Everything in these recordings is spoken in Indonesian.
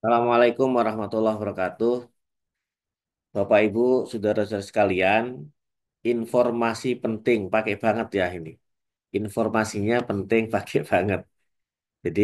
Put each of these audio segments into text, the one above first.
Assalamualaikum warahmatullahi wabarakatuh. Bapak Ibu, saudara-saudara sekalian, informasi penting pakai banget ya ini. Informasinya penting pakai banget. Jadi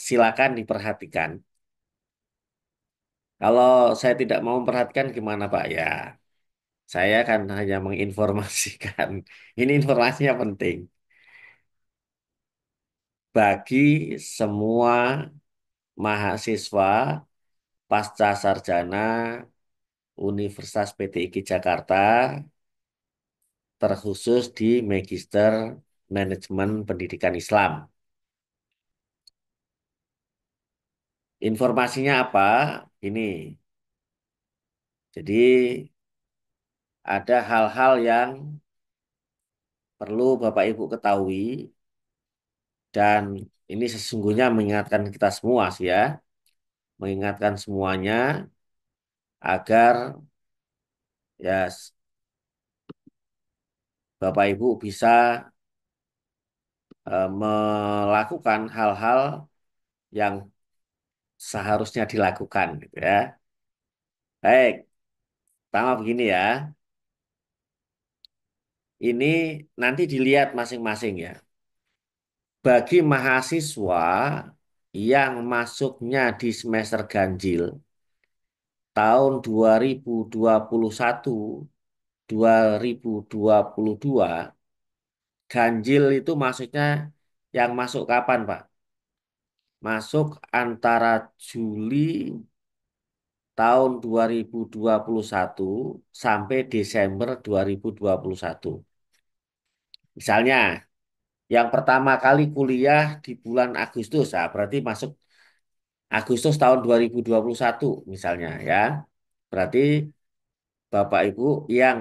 silakan diperhatikan. Kalau saya tidak mau memperhatikan gimana Pak? Ya, saya kan hanya menginformasikan. Ini informasinya penting bagi semua mahasiswa pasca sarjana Universitas PTIG Jakarta terkhusus di Magister Manajemen Pendidikan Islam. Informasinya apa? Ini. Jadi ada hal-hal yang perlu Bapak Ibu ketahui dan ini sesungguhnya mengingatkan kita semua sih ya, mengingatkan semuanya agar ya Bapak Ibu bisa melakukan hal-hal yang seharusnya dilakukan gitu ya. Baik, pertama begini ya. Ini nanti dilihat masing-masing ya. Bagi mahasiswa yang masuknya di semester ganjil tahun 2021, 2022, ganjil itu maksudnya yang masuk kapan, Pak? Masuk antara Juli tahun 2021 sampai Desember 2021. Misalnya, yang pertama kali kuliah di bulan Agustus, nah, berarti masuk Agustus tahun 2021 misalnya ya. Berarti Bapak Ibu yang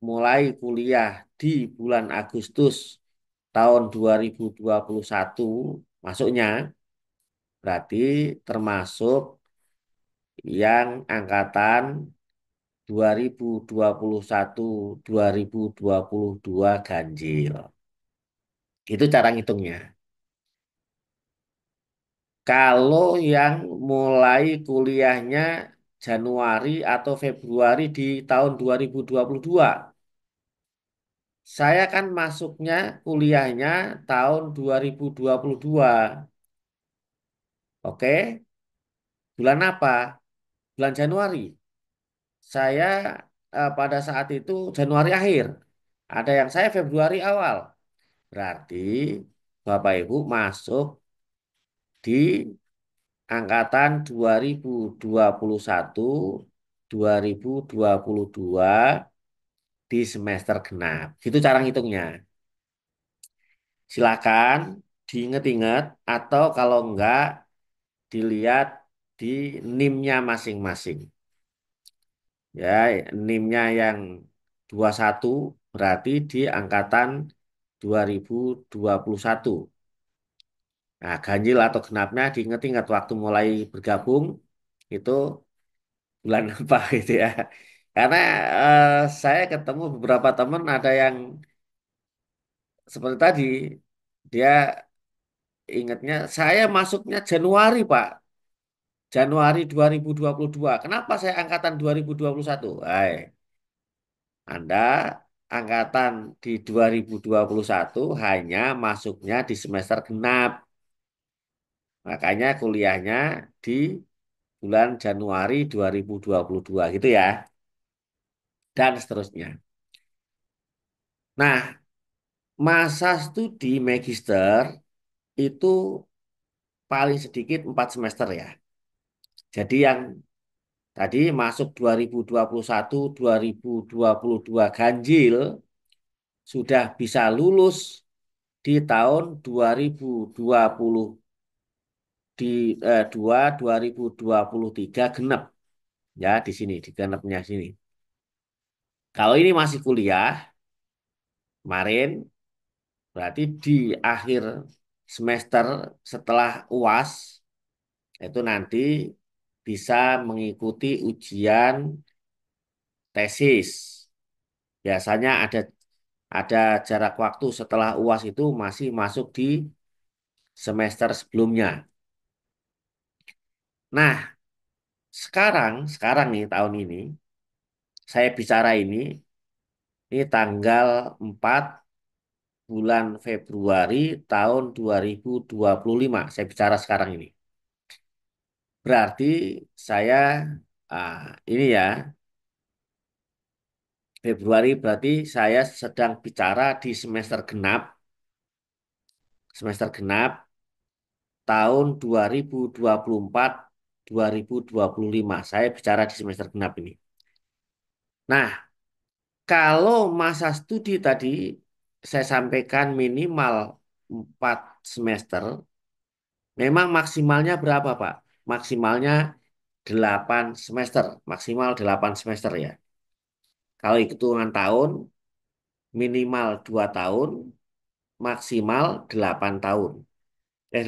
mulai kuliah di bulan Agustus tahun 2021 masuknya berarti termasuk yang angkatan 2021-2022 ganjil. Itu cara ngitungnya. Kalau yang mulai kuliahnya Januari atau Februari di tahun 2022, saya kan masuknya kuliahnya tahun 2022. Oke, bulan apa? Bulan Januari. Saya pada saat itu Januari akhir. Ada yang saya Februari awal. Berarti Bapak Ibu masuk di angkatan 2021, 2022 di semester genap. Itu cara ngitungnya. Silakan diingat-ingat atau kalau enggak dilihat di NIM-nya masing-masing. Ya, NIM-nya yang 21 berarti di angkatan 2021. Nah, ganjil atau genapnya diingat-ingat waktu mulai bergabung itu bulan apa gitu ya. Karena eh, saya ketemu beberapa teman ada yang seperti tadi dia ingatnya saya masuknya Januari Pak. Januari 2022. Kenapa saya angkatan 2021? Hai, Anda angkatan di 2021 hanya masuknya di semester genap. Makanya kuliahnya di bulan Januari 2022 gitu ya. Dan seterusnya. Nah, masa studi magister itu paling sedikit 4 semester ya. Jadi yang tadi masuk 2021, 2022 ganjil sudah bisa lulus di tahun 2020 di 2023 genep ya di sini di genepnya sini. Kalau ini masih kuliah kemarin berarti di akhir semester setelah UAS itu nanti bisa mengikuti ujian tesis. Biasanya ada jarak waktu setelah UAS itu masih masuk di semester sebelumnya. Nah, sekarang nih tahun ini, saya bicara ini tanggal 4 bulan Februari tahun 2025. Saya bicara sekarang ini. Berarti saya, ah, ini ya, Februari berarti saya sedang bicara di semester genap tahun 2024 2025. Saya bicara di semester genap ini. Nah, kalau masa studi tadi saya sampaikan minimal 4 semester, memang maksimalnya berapa, Pak? Maksimalnya 8 semester, maksimal 8 semester ya. Kalau hitungan tahun, minimal 2 tahun, maksimal 8 tahun.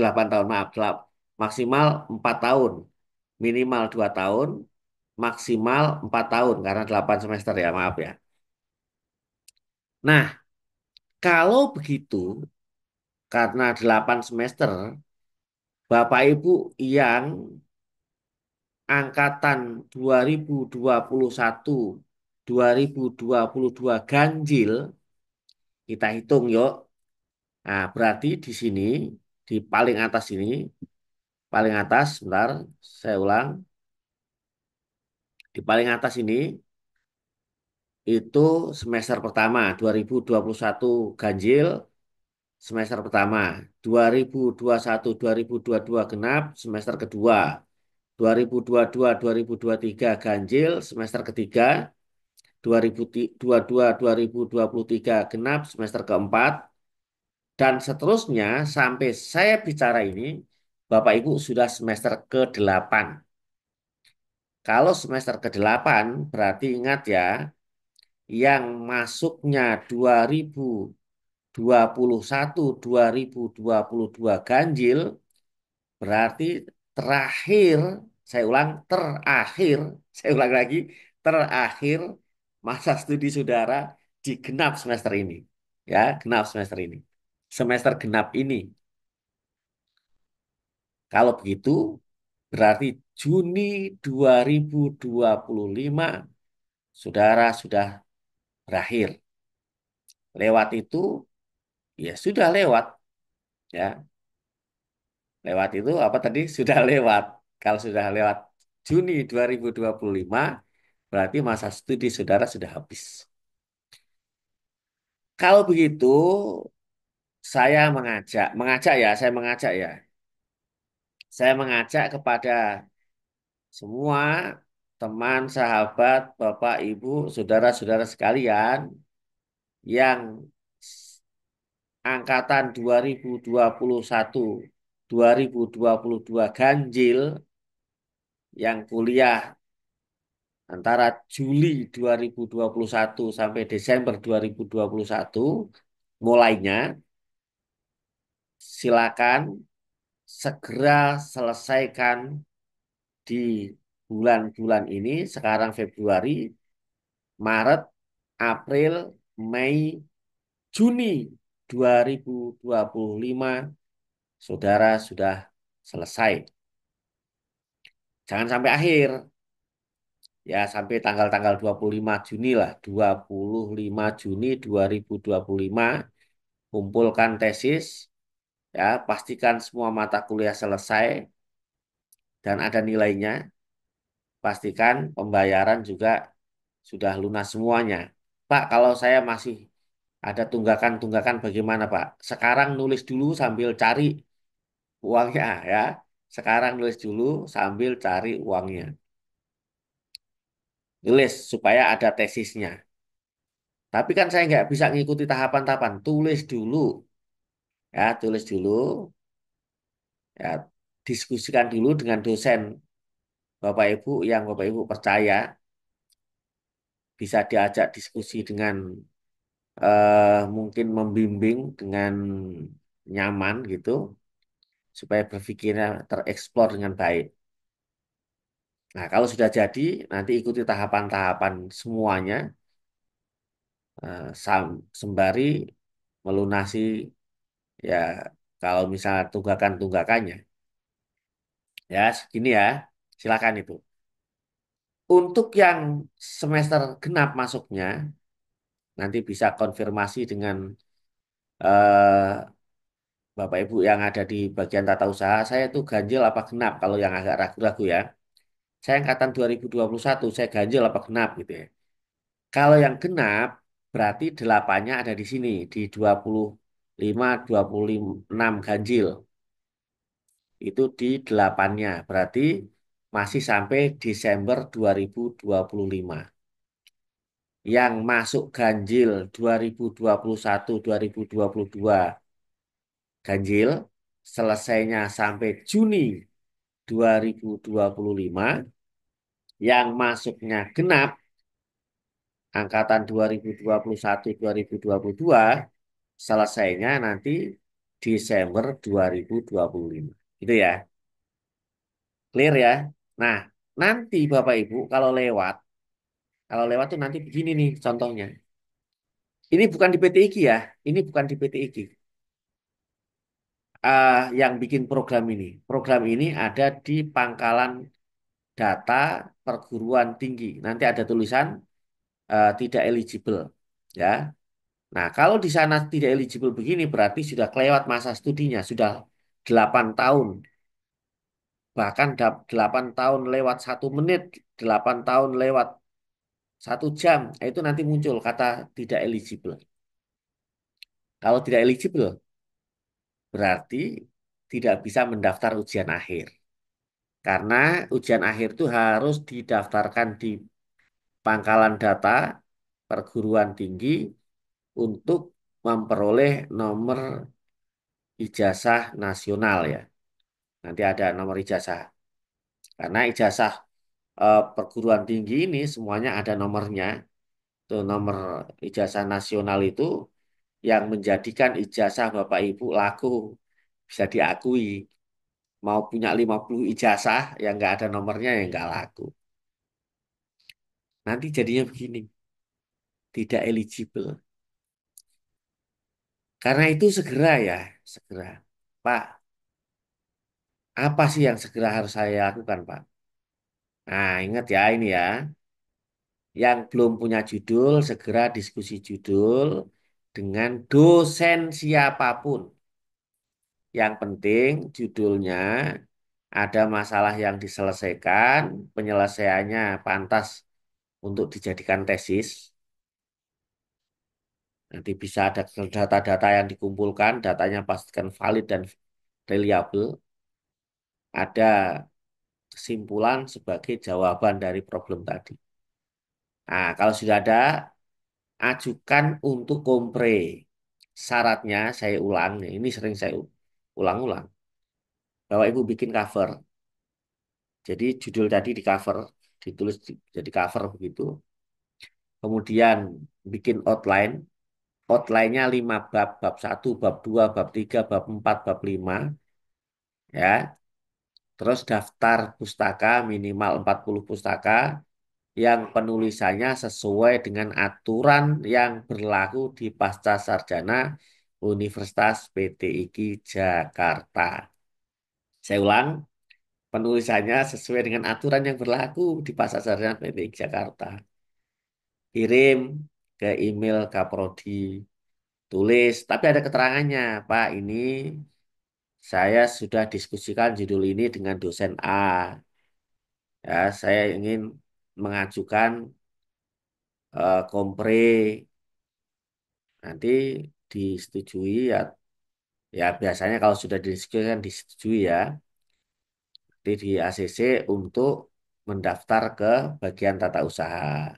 8 tahun, maaf. Maksimal 4 tahun, minimal 2 tahun, maksimal 4 tahun, karena 8 semester ya, maaf ya. Nah, kalau begitu, karena 8 semester, Bapak Ibu yang angkatan 2021, 2022 ganjil, kita hitung yuk. Nah, berarti di sini, di paling atas ini, paling atas, sebentar, saya ulang. Di paling atas ini, itu semester pertama, 2021 ganjil, semester pertama. 2021, 2022 genap, semester kedua. 2022, 2023 ganjil, semester ketiga. 2022, 2023 genap, semester keempat. Dan seterusnya sampai saya bicara ini, Bapak Ibu sudah semester ke-8. Kalau semester ke-8 berarti ingat ya, yang masuknya 2021, 2022 ganjil, berarti terakhir, saya ulang, terakhir, saya ulang lagi, terakhir masa studi saudara di genap semester ini. Ya, genap semester ini. Semester genap ini. Kalau begitu, berarti Juni 2025 saudara sudah berakhir. Lewat itu, ya sudah lewat. Ya, lewat itu apa tadi? Sudah lewat. Kalau sudah lewat Juni 2025, berarti masa studi saudara sudah habis. Kalau begitu, saya mengajak ya. Saya mengajak kepada semua teman, sahabat, Bapak, Ibu, saudara-saudara sekalian yang angkatan 2021, 2022 ganjil yang kuliah antara Juli 2021 sampai Desember 2021 mulainya, silakan segera selesaikan di bulan-bulan ini, sekarang Februari, Maret, April, Mei, Juni 2025, saudara sudah selesai. Jangan sampai akhir, ya sampai tanggal-tanggal 25 Juni lah, 25 Juni 2025, kumpulkan tesis, ya pastikan semua mata kuliah selesai dan ada nilainya, pastikan pembayaran juga sudah lunas semuanya. Pak, kalau saya masih ada tunggakan-tunggakan bagaimana, Pak? Sekarang nulis dulu sambil cari uangnya ya. Sekarang nulis dulu sambil cari uangnya. Tulis supaya ada tesisnya. Tapi kan saya nggak bisa ngikuti tahapan-tahapan. Tulis dulu, ya, tulis dulu, ya, diskusikan dulu dengan dosen Bapak Ibu yang Bapak Ibu percaya, bisa diajak diskusi dengan mungkin membimbing dengan nyaman gitu, supaya berpikirnya tereksplor dengan baik. Nah, kalau sudah jadi, nanti ikuti tahapan-tahapan semuanya, sembari melunasi, ya, kalau misalnya tunggakan-tunggakannya. Ya, segini ya. Silakan itu. Untuk yang semester genap masuknya, nanti bisa konfirmasi dengan eh, Bapak Ibu yang ada di bagian tata usaha, saya tuh ganjil apa genap kalau yang agak ragu-ragu ya. Saya angkatan 2021, saya ganjil apa genap gitu ya. Kalau yang genap, berarti delapannya ada di sini, di 25, 26 ganjil. Itu di delapannya, berarti masih sampai Desember 2025. Yang masuk ganjil 2021, 2022 ganjil, selesainya sampai Juni 2025, yang masuknya genap angkatan 2021 2022 selesainya nanti Desember 2025. Itu ya. Clear ya. Nah, nanti Bapak Ibu kalau lewat tuh nanti begini nih contohnya. Ini bukan di PT IKI ya. Ini bukan di PT IKI. Yang bikin program ini. Program ini ada di Pangkalan Data Perguruan Tinggi. Nanti ada tulisan tidak eligible. Ya. Nah, kalau di sana tidak eligible begini berarti sudah kelewat masa studinya, sudah 8 tahun. Bahkan 8 tahun lewat 1 menit, 8 tahun lewat 1 jam, itu nanti muncul kata tidak eligible. Kalau tidak eligible, berarti tidak bisa mendaftar ujian akhir. Karena ujian akhir itu harus didaftarkan di pangkalan data perguruan tinggi untuk memperoleh nomor ijazah nasional ya. Nanti ada nomor ijazah. Karena ijazah perguruan tinggi ini semuanya ada nomornya. Itu nomor ijazah nasional itu yang menjadikan ijazah Bapak Ibu laku, bisa diakui. Mau punya 50 ijazah yang nggak ada nomornya yang nggak laku. Nanti jadinya begini, tidak eligible. Karena itu segera ya, segera. Pak, apa sih yang segera harus saya lakukan, Pak? Nah, ingat ya ini ya. Yang belum punya judul, segera diskusi judul dengan dosen siapapun. Yang penting judulnya ada masalah yang diselesaikan, penyelesaiannya pantas untuk dijadikan tesis. Nanti bisa ada data-data yang dikumpulkan, datanya pastikan valid dan reliable. Ada kesimpulan sebagai jawaban dari problem tadi. Nah, kalau sudah ada, ajukan untuk kompre. Syaratnya saya ulang, ini sering saya ulang-ulang. Bahwa Ibu bikin cover. Jadi judul tadi di cover, ditulis jadi cover begitu. Kemudian bikin outline. Outline-nya 5 bab, bab 1, bab 2, bab 3, bab 4, bab 5. Ya. Terus daftar pustaka minimal 40 pustaka yang penulisannya sesuai dengan aturan yang berlaku di Pasca Sarjana Universitas PT IKI Jakarta. Saya ulang, penulisannya sesuai dengan aturan yang berlaku di Pasca Sarjana PT IKI Jakarta. Kirim ke email Kaprodi, tulis, tapi ada keterangannya, Pak, ini saya sudah diskusikan judul ini dengan dosen A. Ya, saya ingin mengajukan kompre. Nanti disetujui ya, ya biasanya kalau sudah didiskusikan disetujui ya, nanti di ACC untuk mendaftar ke bagian tata usaha,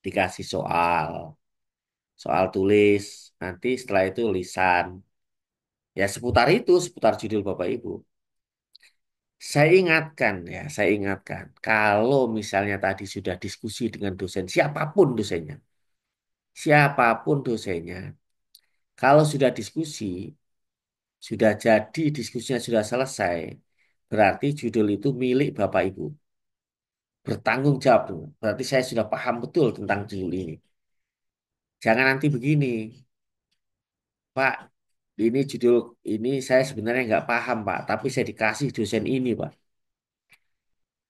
dikasih soal tulis, nanti setelah itu lisan. Ya seputar itu, seputar judul Bapak Ibu. Saya ingatkan, kalau misalnya tadi sudah diskusi dengan dosen, siapapun dosennya, kalau sudah diskusi, sudah jadi, diskusinya sudah selesai. Berarti judul itu milik Bapak Ibu. Bertanggung jawab tuh. Berarti saya sudah paham betul tentang judul ini. Jangan nanti begini, Pak. Ini judul ini saya sebenarnya nggak paham, Pak. Tapi saya dikasih dosen ini, Pak.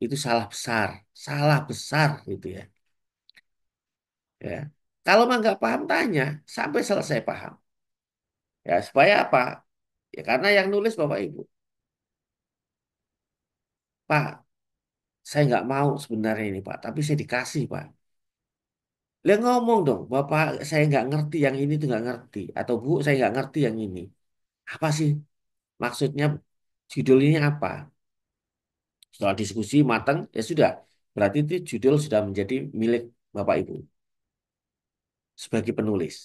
Itu salah besar gitu ya. Ya, kalau mah nggak paham tanya sampai selesai paham. Ya, supaya apa? Ya karena yang nulis Bapak Ibu, Pak, saya nggak mau sebenarnya ini Pak, tapi saya dikasih Pak. Dia ngomong dong, Bapak saya nggak ngerti yang ini tuh nggak ngerti, atau Bu saya nggak ngerti yang ini. Apa sih maksudnya judulnya apa? Setelah diskusi matang, ya sudah. Berarti itu judul sudah menjadi milik Bapak Ibu sebagai penulis.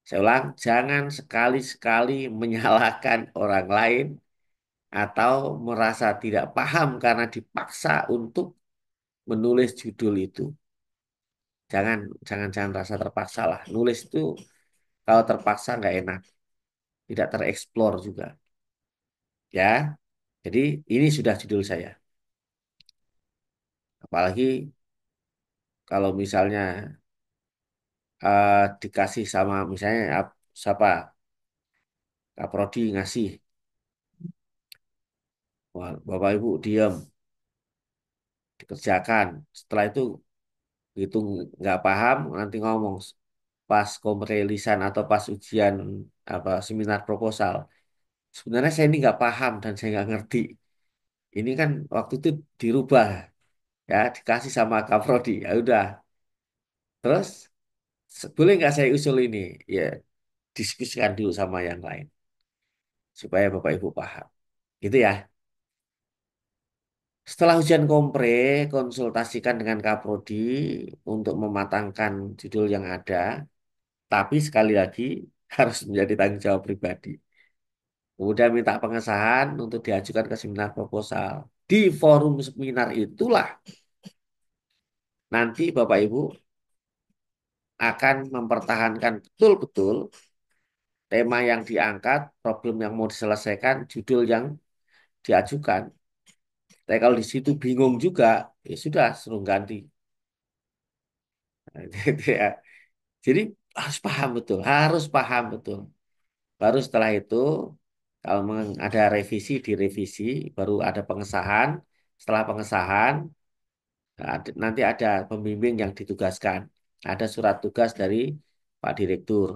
Saya ulang, jangan sekali-sekali menyalahkan orang lain atau merasa tidak paham karena dipaksa untuk menulis judul itu. Jangan, jangan rasa terpaksa lah. Nulis itu kalau terpaksa nggak enak, tidak tereksplor juga. Ya, jadi ini sudah judul saya. Apalagi kalau misalnya dikasih sama misalnya siapa Kak Prodi ngasih, wah, Bapak Ibu diam, dikerjakan. Setelah itu itu nggak paham nanti ngomong pas komprelisan atau pas ujian apa seminar proposal. Sebenarnya saya ini nggak paham dan saya nggak ngerti. Ini kan waktu itu dirubah ya dikasih sama Kak Prodi. Ya udah. Terus boleh nggak saya usul ini? Ya diskusikan dulu sama yang lain supaya Bapak Ibu paham. Gitu ya. Setelah ujian kompre, konsultasikan dengan Kaprodi untuk mematangkan judul yang ada, tapi sekali lagi harus menjadi tanggung jawab pribadi. Kemudian minta pengesahan untuk diajukan ke seminar proposal. Di forum seminar itulah nanti Bapak Ibu akan mempertahankan betul-betul tema yang diangkat, problem yang mau diselesaikan, judul yang diajukan. Tapi kalau di situ bingung juga, ya sudah, suruh ganti. Gitu ya. Jadi harus paham betul, harus paham betul. Baru setelah itu, kalau ada revisi, direvisi, baru ada pengesahan. Setelah pengesahan, nanti ada pembimbing yang ditugaskan. Ada surat tugas dari Pak Direktur.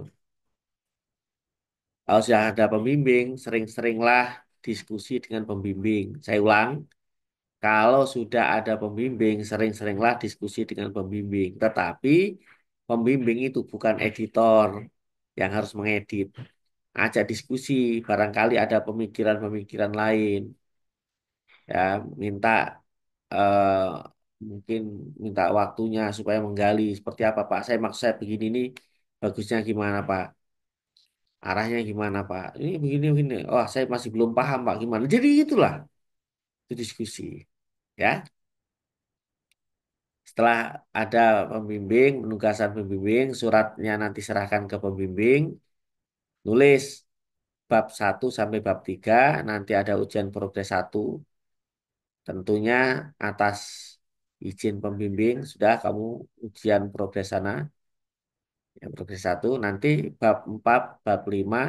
Kalau sudah ada pembimbing, sering-seringlah diskusi dengan pembimbing. Saya ulang, kalau sudah ada pembimbing, sering-seringlah diskusi dengan pembimbing. Tetapi pembimbing itu bukan editor yang harus mengedit. Ajak diskusi, barangkali ada pemikiran-pemikiran lain. Ya, minta eh, mungkin minta waktunya supaya menggali seperti apa Pak. Saya maksud saya begini nih, bagusnya gimana Pak? Arahnya gimana Pak? Ini begini begini. Oh, saya masih belum paham Pak gimana. Jadi itulah itu diskusi. Ya, setelah ada pembimbing, penugasan pembimbing, suratnya nanti serahkan ke pembimbing, nulis bab 1 sampai bab 3 nanti ada ujian progres 1. Tentunya atas izin pembimbing sudah kamu ujian progres sana, yang progres 1 nanti bab 4, bab 5,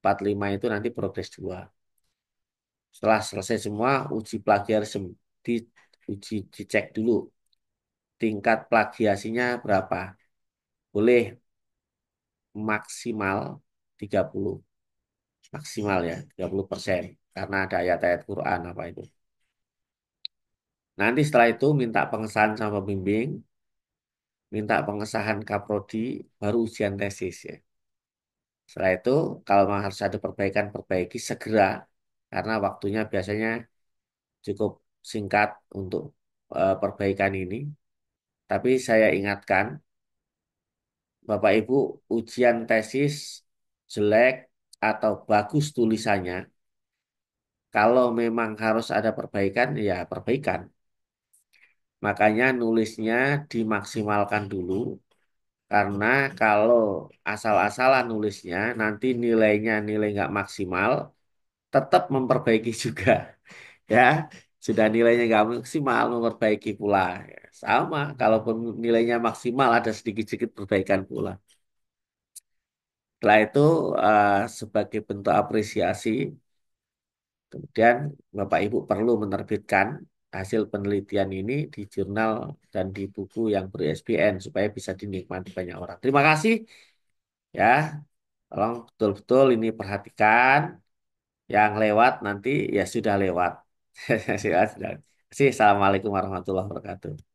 45 itu nanti progres 2. Setelah selesai semua uji plagiarisme di dicek dulu tingkat plagiasinya berapa. Boleh maksimal 30, maksimal ya 30% karena ada ayat-ayat Quran apa itu. Nanti setelah itu minta pengesahan sama pembimbing, minta pengesahan kaprodi, baru ujian tesis ya. Setelah itu kalau memang harus ada perbaikan, perbaiki segera karena waktunya biasanya cukup singkat untuk perbaikan ini. Tapi saya ingatkan, Bapak Ibu, ujian tesis jelek atau bagus tulisannya, kalau memang harus ada perbaikan, ya perbaikan. Makanya nulisnya dimaksimalkan dulu, karena kalau asal-asalan nulisnya, nanti nilainya nilai nggak maksimal, tetap memperbaiki juga. Ya, sudah nilainya nggak maksimal, memperbaiki pula. Ya, sama, kalaupun nilainya maksimal, ada sedikit-sedikit perbaikan pula. Setelah itu, sebagai bentuk apresiasi, kemudian Bapak Ibu perlu menerbitkan. hasil penelitian ini di jurnal dan di buku yang ber-ISBN supaya bisa dinikmati banyak orang. Terima kasih ya. Tolong betul-betul ini perhatikan. Yang lewat nanti ya sudah lewat. Sudah. Assalamualaikum warahmatullahi wabarakatuh.